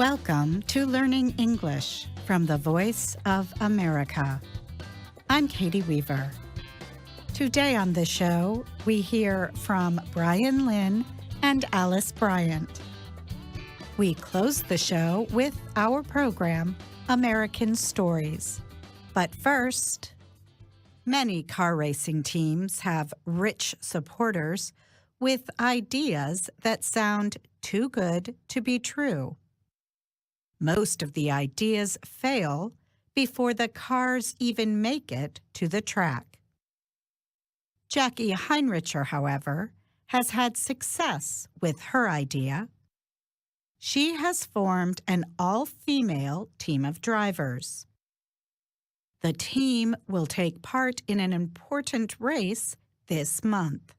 Welcome to Learning English from the Voice of America. I'm Katie Weaver. Today on the show, we hear from Brian Lynn and Alice Bryant. We close the show with our program, American Stories. But first, many car racing teams have rich supporters with ideas that sound too good to be true. Most of the ideas fail before the cars even make it to the track. Jackie Heinricher, however, has had success with her idea. She has formed an all-female team of drivers. The team will take part in an important race this month.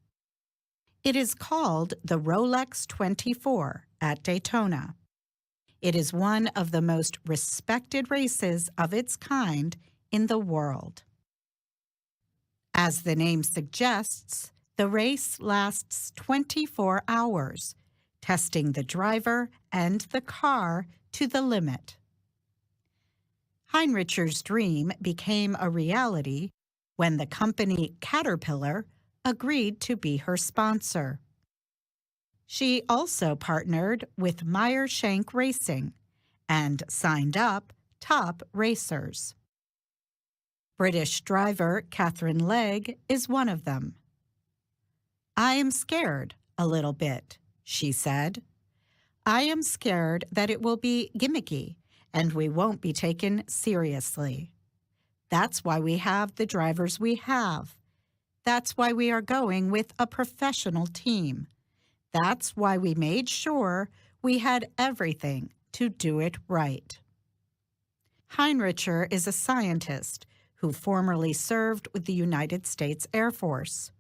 It is called the Rolex 24 at Daytona. It is one of the most respected races of its kind in the world. As the name suggests, the race lasts 24 hours, testing the driver and the car to the limit. Heinricher's dream became a reality when the company Caterpillar agreed to be her sponsor. She also partnered with Meyer-Shank Racing and signed up top racers. British driver Catherine Legg is one of them. "I am scared a little bit," she said. "I am scared that it will be gimmicky and we won't be taken seriously. That's why we have the drivers we have. That's why we are going with a professional team. That's why we made sure we had everything to do it right." Heinricher is a scientist who formerly served with the United States Air Force.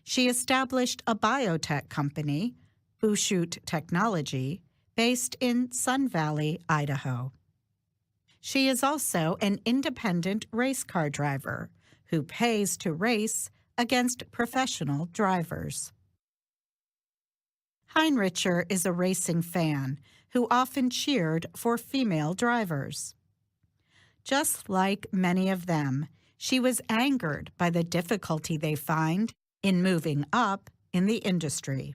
She established a biotech company, Bushut Technology, based in Sun Valley, Idaho. She is also an independent race car driver who pays to race against professional drivers. Heinricher is a racing fan who often cheered for female drivers. Just like many of them, she was angered by the difficulty they find in moving up in the industry.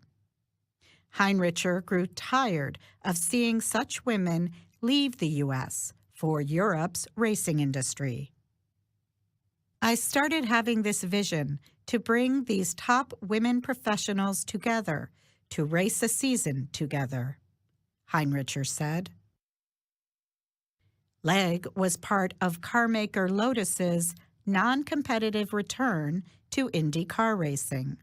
Heinricher grew tired of seeing such women leave the U.S. for Europe's racing industry. "I started having this vision to bring these top women professionals together to race a season together," Heinricher said. Legg was part of carmaker Lotus's non-competitive return to Indy car racing.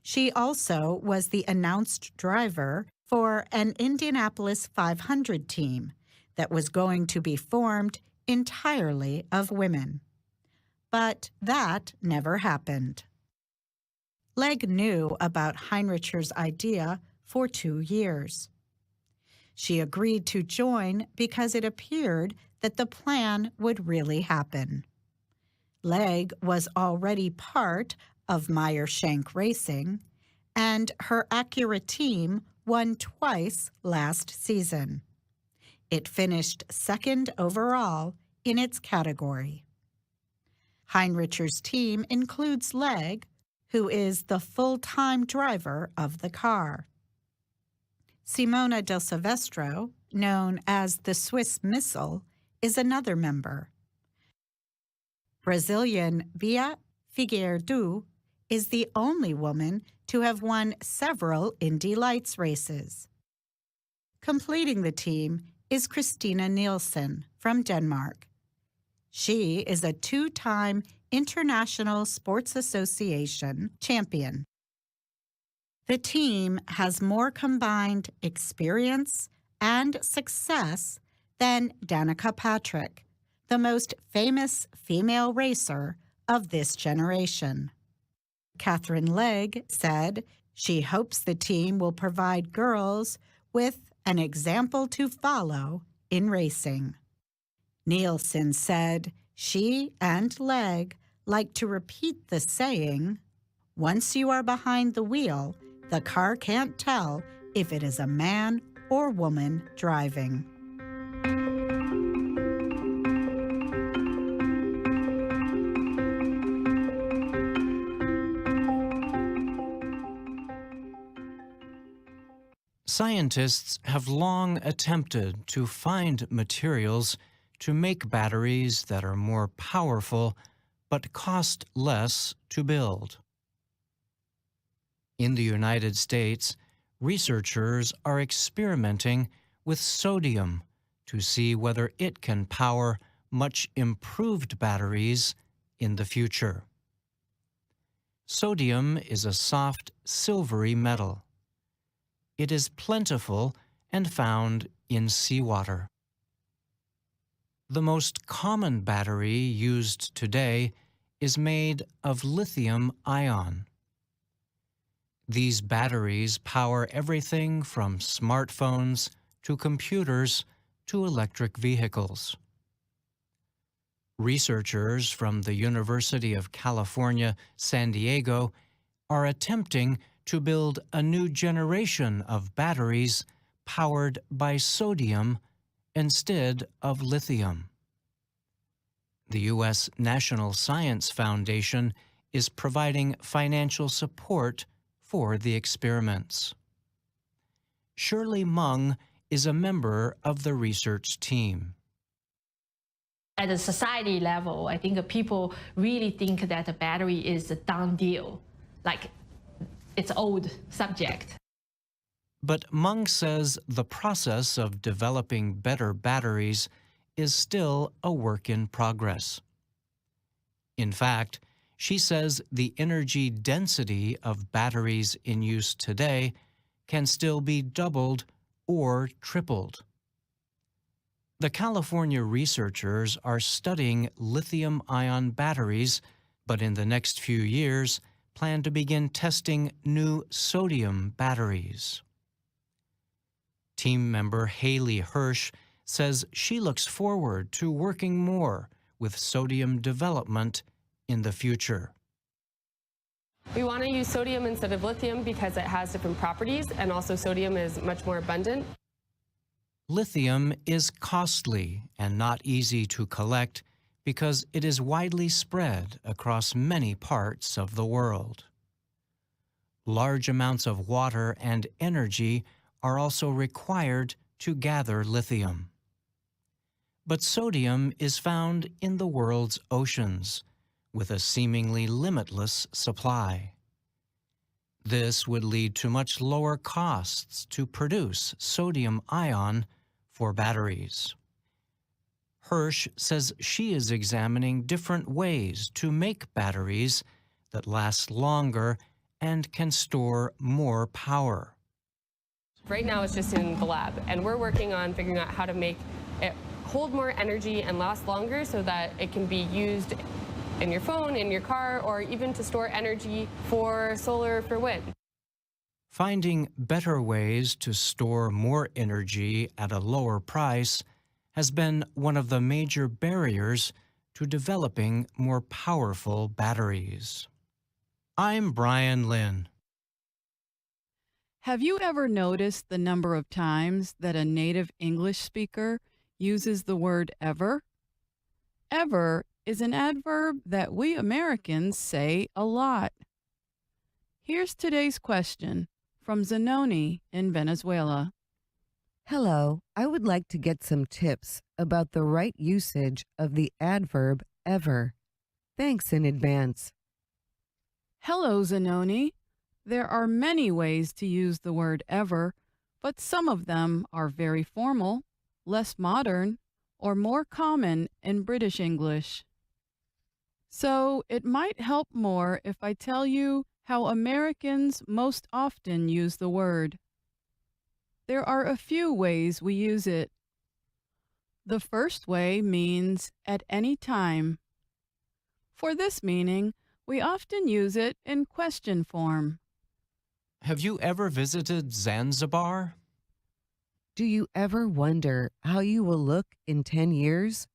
She also was the announced driver for an Indianapolis 500 team that was going to be formed entirely of women. But that never happened. Legg knew about Heinricher's idea for 2 years. She agreed to join because it appeared that the plan would really happen. Legg was already part of Meyer-Shank Racing, and her Acura team won twice last season. It finished second overall in its category. Heinricher's team includes Legg, who is the full-time driver of the car. Simona del Silvestro, known as the Swiss Missile, is another member. Brazilian Bia Figueiredo is the only woman to have won several Indy Lights races. Completing the team is Christina Nielsen from Denmark. She is a 2-time International Sports Association champion. The team has more combined experience and success than Danica Patrick, the most famous female racer of this generation. Catherine Legg said she hopes the team will provide girls with an example to follow in racing. Nielsen said she and Legg like to repeat the saying, "Once you are behind the wheel, the car can't tell if it is a man or woman driving. Scientists have long attempted to find materials to make batteries that are more powerful but cost less to build. In the United States, researchers are experimenting with sodium to see whether it can power much improved batteries in the future. Sodium is a soft, silvery metal. It is plentiful and found in seawater. The most common battery used today is made of lithium ion. These batteries power everything from smartphones to computers to electric vehicles. Researchers from the University of California, San Diego are attempting to build a new generation of batteries powered by sodium instead of lithium. The U.S. National Science Foundation is providing financial support for the experiments. Shirley Meng is a member of the research team. At the society level, I think people really think that a battery is a done deal, like it's old subject. But Meng says the process of developing better batteries is still a work in progress. In fact, she says the energy density of batteries in use today can still be doubled or tripled. The California researchers are studying lithium-ion batteries, but in the next few years plan to begin testing new sodium batteries. Team member Haley Hirsch says she looks forward to working more with sodium development in the future. We want to use sodium instead of lithium because it has different properties, and also sodium is much more abundant. Lithium is costly and not easy to collect because it is widely spread across many parts of the world. Large amounts of water and energy are also required to gather lithium. But sodium is found in the world's oceans, with a seemingly limitless supply. This would lead to much lower costs to produce sodium ion for batteries. Hirsch says she is examining different ways to make batteries that last longer and can store more power. Right now it's just in the lab, and we're working on figuring out how to make it hold more energy and last longer so that it can be used in your phone, in your car, or even to store energy for solar, for wind. Finding better ways to store more energy at a lower price has been one of the major barriers to developing more powerful batteries. I'm Brian Lynn. Have you ever noticed the number of times that a native English speaker uses the word ever? Ever is an adverb that we Americans say a lot. Here's today's question from Zanoni in Venezuela. Hello, I would like to get some tips about the right usage of the adverb ever. Thanks in advance. Hello, Zanoni. There are many ways to use the word ever, but some of them are very formal, less modern, or more common in British English. So it might help more if I tell you how Americans most often use the word. There are a few ways we use it. The first way means at any time. For this meaning, we often use it in question form. Have you ever visited Zanzibar? Do you ever wonder how you will look in 10 years?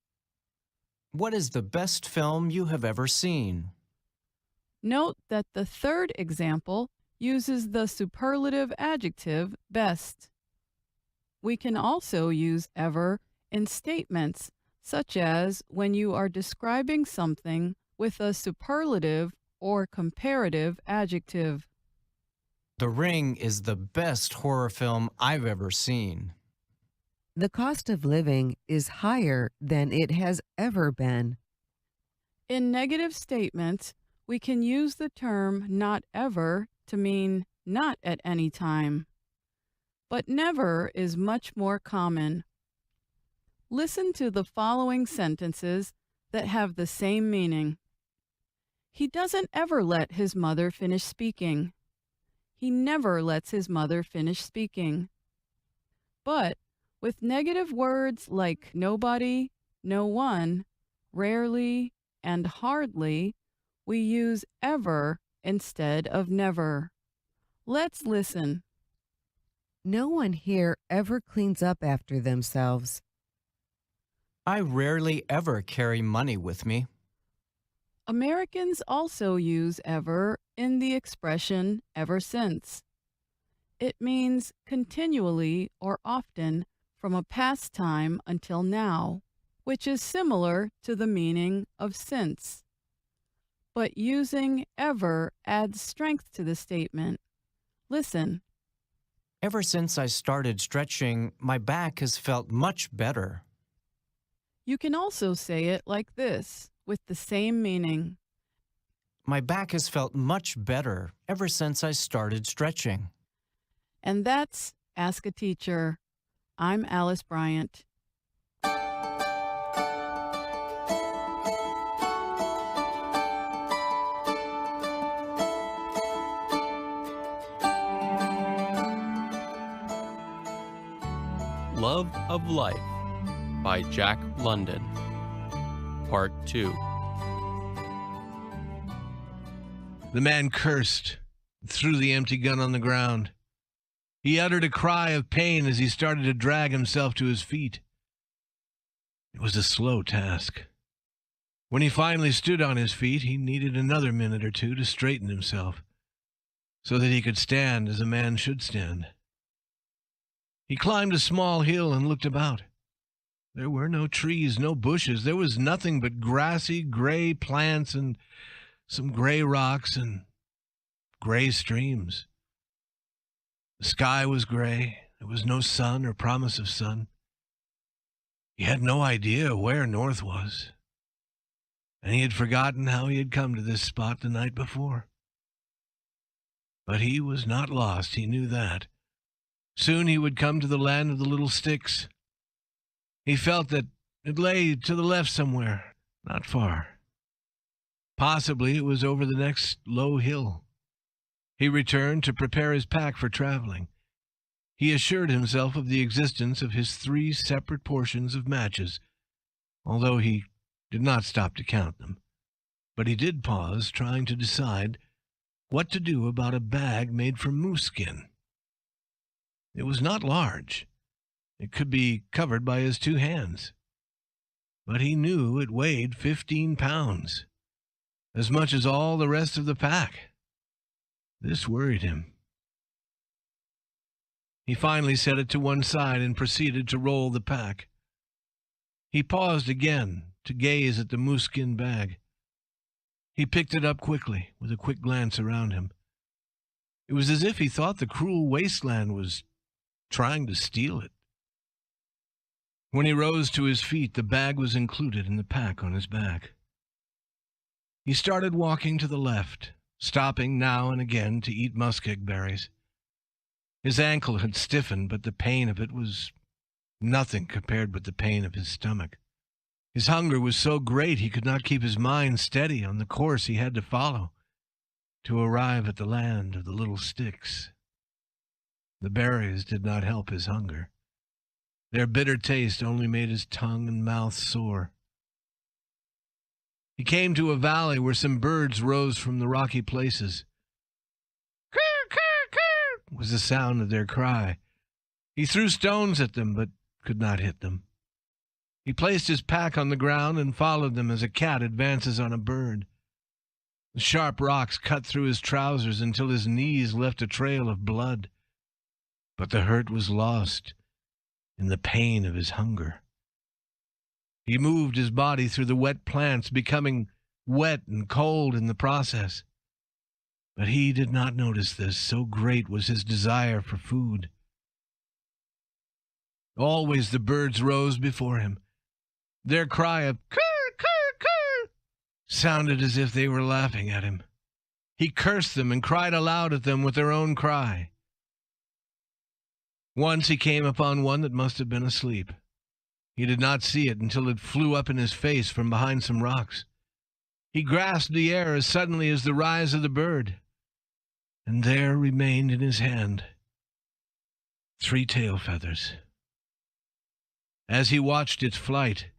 What is the best film you have ever seen? Note that the third example uses the superlative adjective best. We can also use ever in statements, such as when you are describing something with a superlative or comparative adjective. The Ring is the best horror film I've ever seen. The cost of living is higher than it has ever been. In negative statements, we can use the term not ever to mean not at any time. But never is much more common. Listen to the following sentences that have the same meaning. He doesn't ever let his mother finish speaking. He never lets his mother finish speaking. But with negative words like nobody, no one, rarely, and hardly, we use ever instead of never. Let's listen. No one here ever cleans up after themselves. I rarely ever carry money with me. Americans also use ever in the expression ever since. It means continually or often from a past time until now, which is similar to the meaning of since. But using ever adds strength to the statement. Listen. Ever since I started stretching, my back has felt much better. You can also say it like this, with the same meaning. My back has felt much better ever since I started stretching. And that's Ask a Teacher. I'm Alice Bryant. Love of Life by Jack London. Part 2. The man cursed and threw the empty gun on the ground. He uttered a cry of pain as he started to drag himself to his feet. It was a slow task. When he finally stood on his feet, he needed another minute or two to straighten himself, so that he could stand as a man should stand. He climbed a small hill and looked about. There were no trees, no bushes. There was nothing but grassy, gray plants and some gray rocks and gray streams. The sky was gray. There was no sun or promise of sun. He had no idea where north was, and he had forgotten how he had come to this spot the night before. But he was not lost, he knew that. Soon he would come to the land of the little sticks. He felt that it lay to the left somewhere, not far. Possibly it was over the next low hill. He returned to prepare his pack for traveling. He assured himself of the existence of his 3 separate portions of matches, although he did not stop to count them. But he did pause, trying to decide what to do about a bag made from moose skin. It was not large. It could be covered by his 2 hands. But he knew it weighed 15 pounds, as much as all the rest of the pack. This worried him. He finally set it to one side and proceeded to roll the pack. He paused again to gaze at the moose skin bag. He picked it up quickly, with a quick glance around him. It was as if he thought the cruel wasteland was trying to steal it. When he rose to his feet, the bag was included in the pack on his back. He started walking to the left, stopping now and again to eat muskeg berries. His ankle had stiffened, but the pain of it was nothing compared with the pain of his stomach. His hunger was so great he could not keep his mind steady on the course he had to follow to arrive at the land of the little sticks. The berries did not help his hunger. Their bitter taste only made his tongue and mouth sore. He came to a valley where some birds rose from the rocky places. "Cur, cur, cur," was the sound of their cry. He threw stones at them, but could not hit them. He placed his pack on the ground and followed them as a cat advances on a bird. The sharp rocks cut through his trousers until his knees left a trail of blood. But the hurt was lost in the pain of his hunger. He moved his body through the wet plants, becoming wet and cold in the process. But he did not notice this, so great was his desire for food. Always the birds rose before him. Their cry of "Kurr, kurr, kurr" sounded as if they were laughing at him. He cursed them and cried aloud at them with their own cry. Once he came upon one that must have been asleep. He did not see it until it flew up in his face from behind some rocks. He grasped the air as suddenly as the rise of the bird, and there remained in his hand 3 tail feathers. As he watched its flight,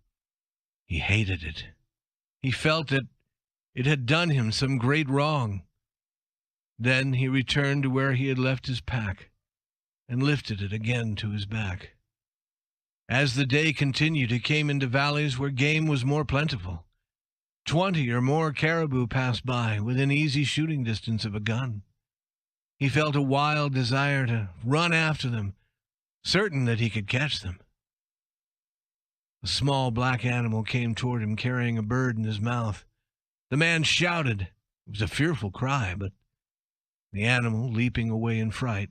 he hated it. He felt that it had done him some great wrong. Then he returned to where he had left his pack and lifted it again to his back. As the day continued, he came into valleys where game was more plentiful. 20 or more caribou passed by within easy shooting distance of a gun. He felt a wild desire to run after them, certain that he could catch them. A small black animal came toward him carrying a bird in his mouth. The man shouted. It was a fearful cry, but the animal, leaping away in fright,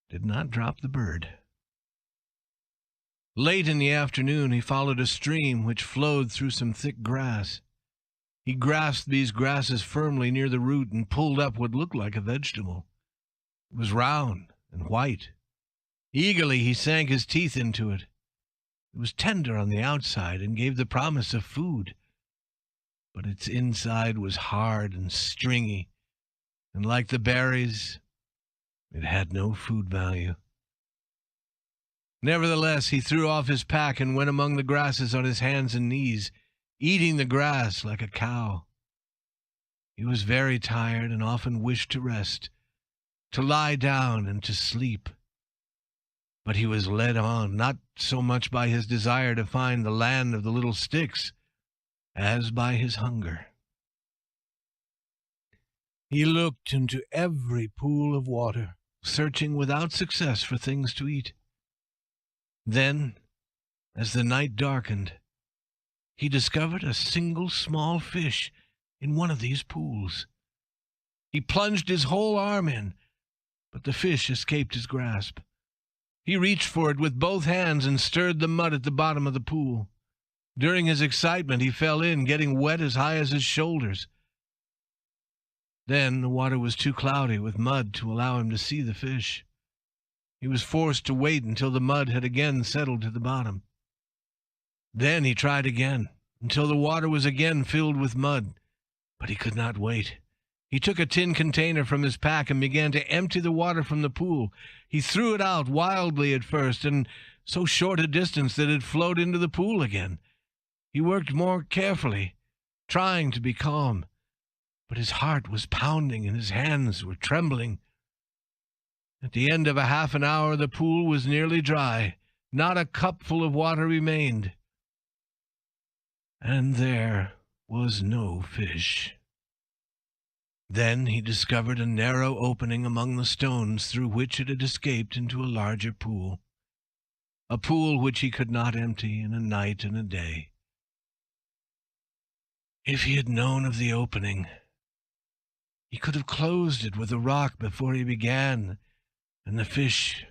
did not drop the bird. Late in the afternoon, he followed a stream which flowed through some thick grass. He grasped these grasses firmly near the root and pulled up what looked like a vegetable. It was round and white. Eagerly he sank his teeth into it. It was tender on the outside and gave the promise of food, but its inside was hard and stringy, and like the berries, it had no food value. Nevertheless, he threw off his pack and went among the grasses on his hands and knees, eating the grass like a cow. He was very tired and often wished to rest, to lie down and to sleep. But he was led on, not so much by his desire to find the land of the little sticks, as by his hunger. He looked into every pool of water, searching without success for things to eat. Then, as the night darkened, he discovered a single small fish in one of these pools. He plunged his whole arm in, but the fish escaped his grasp. He reached for it with both hands and stirred the mud at the bottom of the pool. During his excitement, he fell in, getting wet as high as his shoulders. Then the water was too cloudy with mud to allow him to see the fish. He was forced to wait until the mud had again settled to the bottom. Then he tried again, until the water was again filled with mud, but he could not wait. He took a tin container from his pack and began to empty the water from the pool. He threw it out wildly at first, and so short a distance that it flowed into the pool again. He worked more carefully, trying to be calm, but his heart was pounding and his hands were trembling. At the end of a half an hour, the pool was nearly dry. Not a cupful of water remained. And there was no fish. Then he discovered a narrow opening among the stones through which it had escaped into a larger pool, a pool which he could not empty in a night and a day. If he had known of the opening, he could have closed it with a rock before he began, and the fish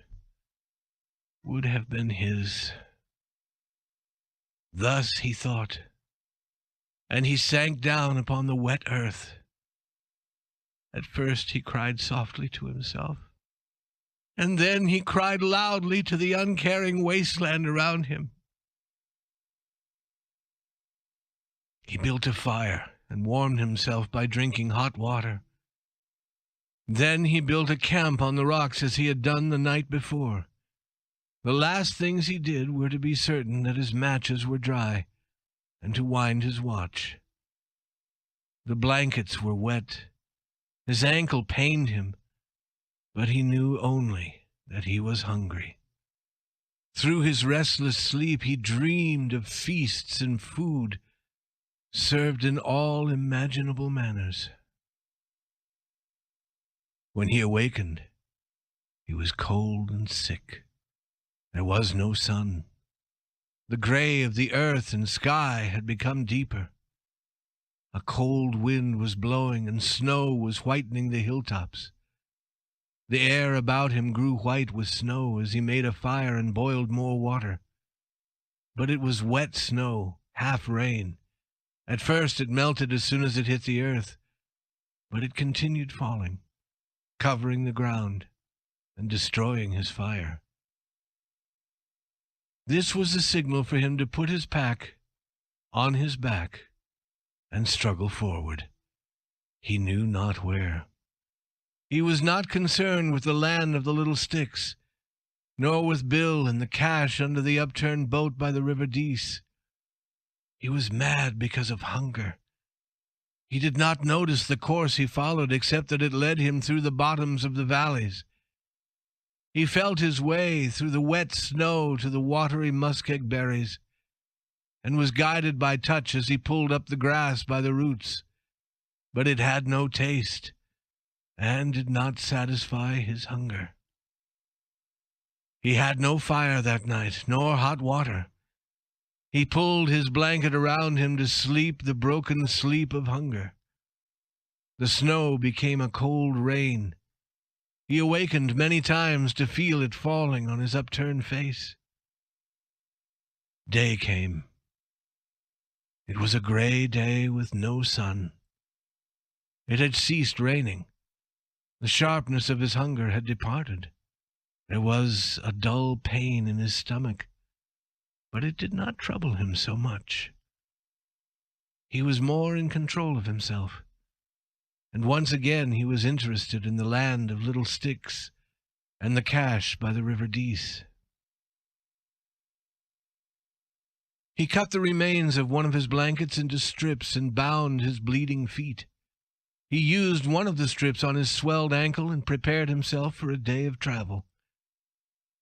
would have been his. Thus he thought, and he sank down upon the wet earth. At first he cried softly to himself, and then he cried loudly to the uncaring wasteland around him. He built a fire and warmed himself by drinking hot water. Then he built a camp on the rocks as he had done the night before. The last things he did were to be certain that his matches were dry and to wind his watch. The blankets were wet. His ankle pained him, but he knew only that he was hungry. Through his restless sleep he dreamed of feasts and food, served in all imaginable manners. When he awakened, he was cold and sick, There was no sun. The gray of the earth and sky had become deeper. A cold wind was blowing, and snow was whitening the hilltops. The air about him grew white with snow as he made a fire and boiled more water. But it was wet snow, half rain. At first it melted as soon as it hit the earth, but it continued falling, covering the ground and destroying his fire. This was a signal for him to put his pack on his back and struggle forward. He knew not where. He was not concerned with the land of the little sticks, nor with Bill and the cash under the upturned boat by the River Dease. He was mad because of hunger. He did not notice the course he followed, except that it led him through the bottoms of the valleys. He felt his way through the wet snow to the watery muskeg berries, and was guided by touch as he pulled up the grass by the roots. But it had no taste, and did not satisfy his hunger. He had no fire that night, nor hot water. He pulled his blanket around him to sleep the broken sleep of hunger. The snow became a cold rain. He awakened many times to feel it falling on his upturned face. Day came. It was a gray day with no sun. It had ceased raining. The sharpness of his hunger had departed. There was a dull pain in his stomach, but it did not trouble him so much. He was more in control of himself, and once again he was interested in the land of little sticks and the cache by the River Dease. He cut the remains of one of his blankets into strips and bound his bleeding feet. He used one of the strips on his swelled ankle and prepared himself for a day of travel.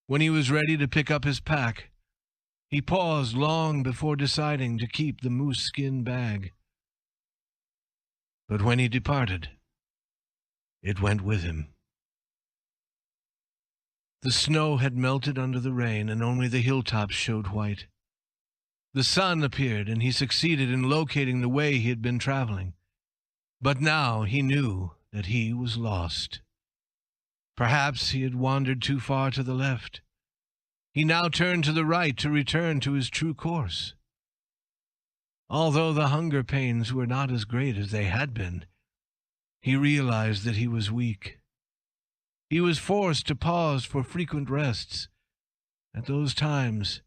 When he was ready to pick up his pack, he paused long before deciding to keep the moose skin bag. But when he departed, it went with him. The snow had melted under the rain, and only the hilltops showed white. The sun appeared, and he succeeded in locating the way he had been traveling. But now he knew that he was lost. Perhaps he had wandered too far to the left. He now turned to the right to return to his true course. Although the hunger pains were not as great as they had been, he realized that he was weak. He was forced to pause for frequent rests. At those times,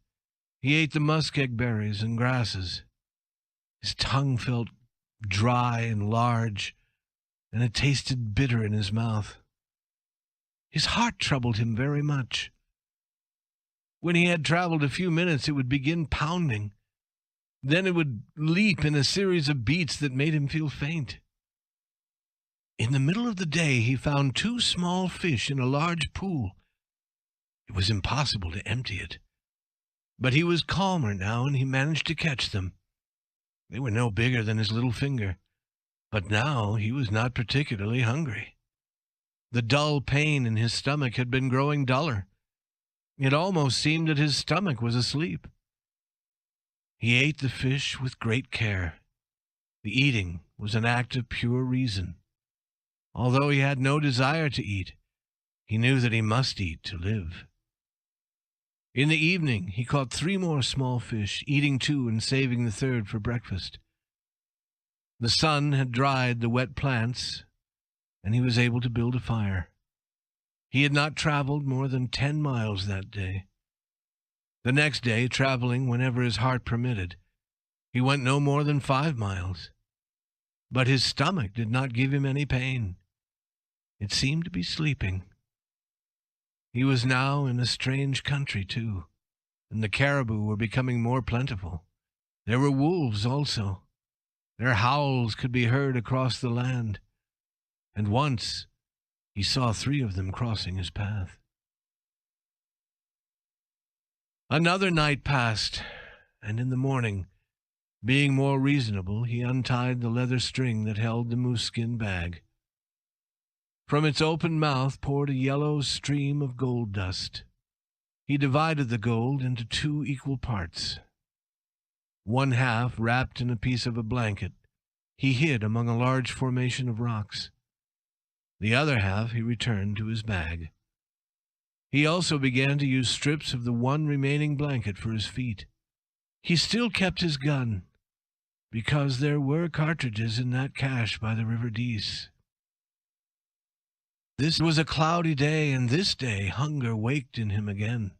he ate the muskeg berries and grasses. His tongue felt dry and large, and it tasted bitter in his mouth. His heart troubled him very much. When he had traveled a few minutes, it would begin pounding. Then it would leap in a series of beats that made him feel faint. In the middle of the day, he found 2 small fish in a large pool. It was impossible to empty it. But he was calmer now, and he managed to catch them. They were no bigger than his little finger, but now he was not particularly hungry. The dull pain in his stomach had been growing duller. It almost seemed that his stomach was asleep. He ate the fish with great care. The eating was an act of pure reason. Although he had no desire to eat, he knew that he must eat to live. In the evening, he caught 3 more small fish, eating 2 and saving the 3rd for breakfast. The sun had dried the wet plants, and he was able to build a fire. He had not traveled more than 10 miles that day. The next day, traveling whenever his heart permitted, he went no more than 5 miles. But his stomach did not give him any pain. It seemed to be sleeping. He was now in a strange country, too, and the caribou were becoming more plentiful. There were wolves also. Their howls could be heard across the land, and once he saw 3 of them crossing his path. Another night passed, and in the morning, being more reasonable, he untied the leather string that held the moose skin bag. From its open mouth poured a yellow stream of gold dust. He divided the gold into 2 equal parts. One half, wrapped in a piece of a blanket, he hid among a large formation of rocks. The other half he returned to his bag. He also began to use strips of the one remaining blanket for his feet. He still kept his gun, because there were cartridges in that cache by the River Dease. This was a cloudy day, and this day hunger waked in him again.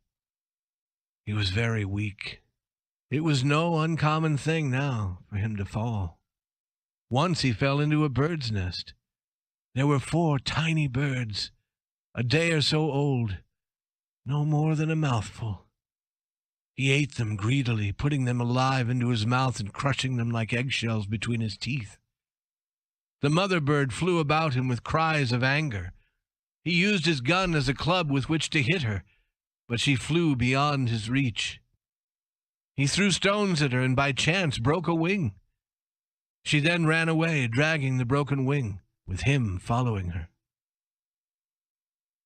He was very weak. It was no uncommon thing now for him to fall. Once he fell into a bird's nest. There were 4 tiny birds, a day or so old, no more than a mouthful. He ate them greedily, putting them alive into his mouth and crushing them like eggshells between his teeth. The mother bird flew about him with cries of anger. He used his gun as a club with which to hit her, but she flew beyond his reach. He threw stones at her and by chance broke a wing. She then ran away, dragging the broken wing, with him following her.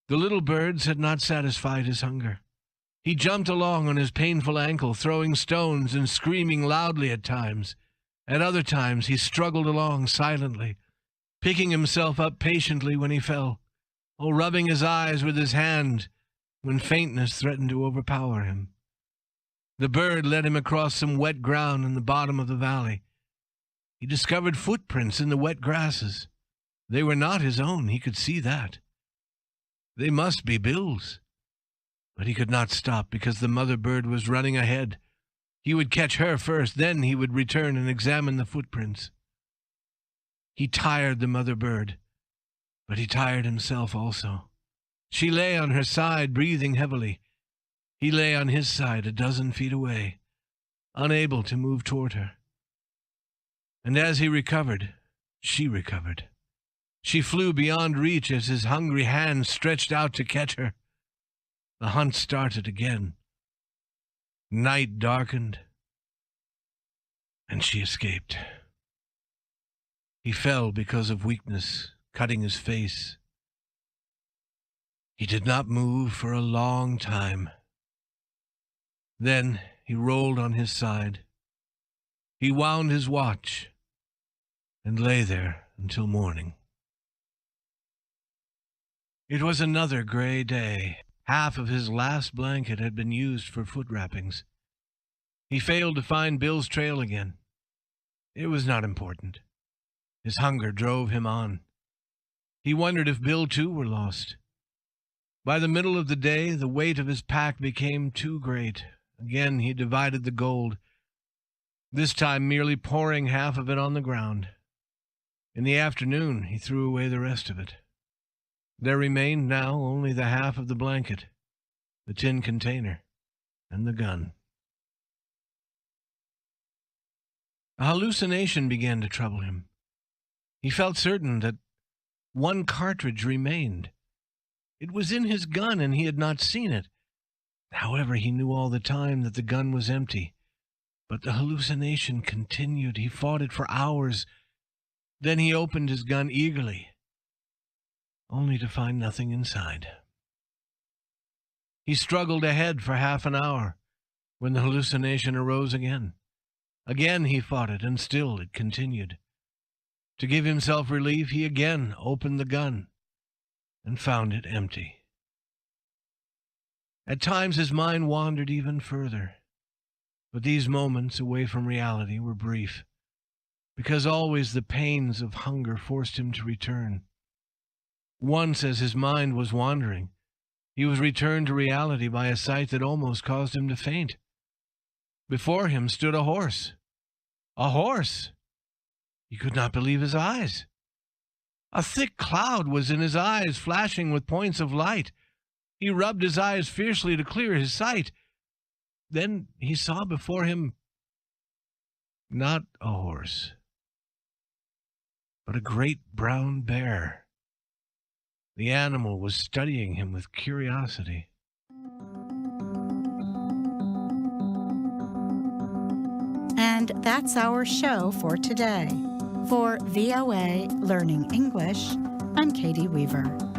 The little birds had not satisfied his hunger. He jumped along on his painful ankle, throwing stones and screaming loudly at times. At other times he struggled along silently, picking himself up patiently when he fell, or rubbing his eyes with his hand when faintness threatened to overpower him. The bird led him across some wet ground in the bottom of the valley. He discovered footprints in the wet grasses. They were not his own, he could see that. They must be Bill's. But he could not stop because the mother bird was running ahead. He would catch her first, then he would return and examine the footprints. He tired the mother bird, but he tired himself also. She lay on her side, breathing heavily. He lay on his side 12 feet away, unable to move toward her. And as he recovered, she recovered. She flew beyond reach as his hungry hands stretched out to catch her. The hunt started again. Night darkened, and she escaped. He fell because of weakness, cutting his face. He did not move for a long time. Then he rolled on his side. He wound his watch and lay there until morning. It was another gray day. Half of his last blanket had been used for foot wrappings. He failed to find Bill's trail again. It was not important. His hunger drove him on. He wondered if Bill too were lost. By the middle of the day, the weight of his pack became too great. Again he divided the gold, this time merely pouring half of it on the ground. In the afternoon, he threw away the rest of it. There remained now only the half of the blanket, the tin container, and the gun. A hallucination began to trouble him. He felt certain that one cartridge remained. It was in his gun, and he had not seen it. However, he knew all the time that the gun was empty. But the hallucination continued. He fought it for hours. Then he opened his gun eagerly, only to find nothing inside. He struggled ahead for half an hour when the hallucination arose again. Again he fought it, and still it continued. To give himself relief, he again opened the gun and found it empty. At times his mind wandered even further, but these moments away from reality were brief, because always the pains of hunger forced him to return. Once, as his mind was wandering, he was returned to reality by a sight that almost caused him to faint. Before him stood a horse. A horse! He could not believe his eyes. A thick cloud was in his eyes, flashing with points of light. He rubbed his eyes fiercely to clear his sight. Then he saw before him not a horse, but a great brown bear. The animal was studying him with curiosity. And that's our show for today. For VOA Learning English, I'm Katie Weaver.